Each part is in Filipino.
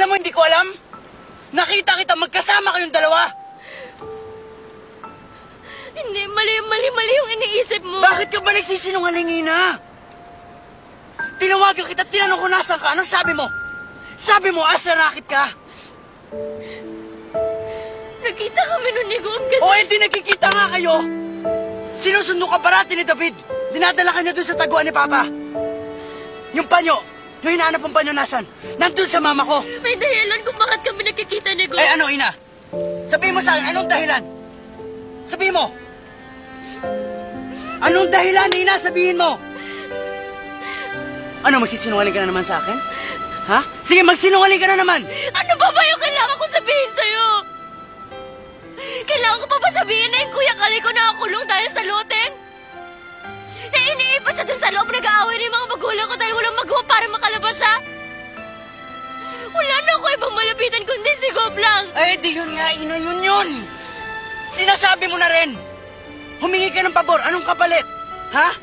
Alam mo, hindi ko alam. Nakita kita magkasama kayong dalawa. Hindi, mali yung iniisip mo. Bakit ka ba nagsisinungaling, Ina? Tinawagan kita, tinanong ko nasan ka. Anong sabi mo? Sabi mo, asa rakit ka? Nakita kami nun ni Gob kasi... O, edi nagkikita nga kayo. Sinusundo ka parati ni David. Dinadala ka niya dun sa taguan ni Papa. Yung panyo, yung hinahanap ang panyo nasan? Nandun sa mama ko. May dahilan kung bakit kami nagkikita ni Gob. Eh ano, Ina? Sabihin mo sa akin, anong dahilan? Sabihin mo. Anong dahilan, Ina? Sabihin mo. Ano, magsisinungaling ka na naman sa akin? Ha? Sige, magsinungaling ka na naman. Ano ba yung kailangan ko sabihin sa'yo? Kailangan ko pa ba sabihin na yung Kuya Kali ko nakakulong dahil sa loteng? Na iniipat siya dun sa loob, nag-aaway na yung mga magulang ko dahil walang magawa para makalabas siya? Wala na ako ibang malapitan kundi si Gob lang. Eh, di yun nga, Ina, yun. Sinasabi mo na rin. Humingi ka ng pabor, anong kapalit? Ha?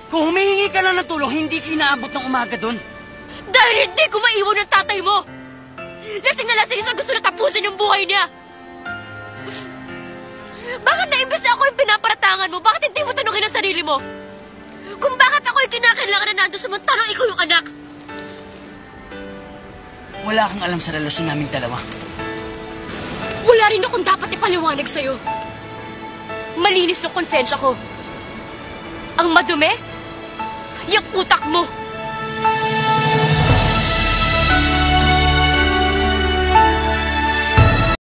Kung humihingi ka lang ng tulong, hindi kinaabot ng umaga dun. Dahil hindi ko maiwan ng tatay mo. Lasing na lasing siya, gusto na tapusin yung buhay niya. Bakit na imbes na ako yung pinaparatangan mo, bakit hindi mo tanungin ang sarili mo? Kung bakit ako yung kinakailangan na nandun, samantalang ikaw yung anak. Wala kang alam sa relasyon naming dalawa. Wala rin akong dapat ipaliwanag sa'yo. Malinis yung konsensya ko. Ang madumi, yung utak mo.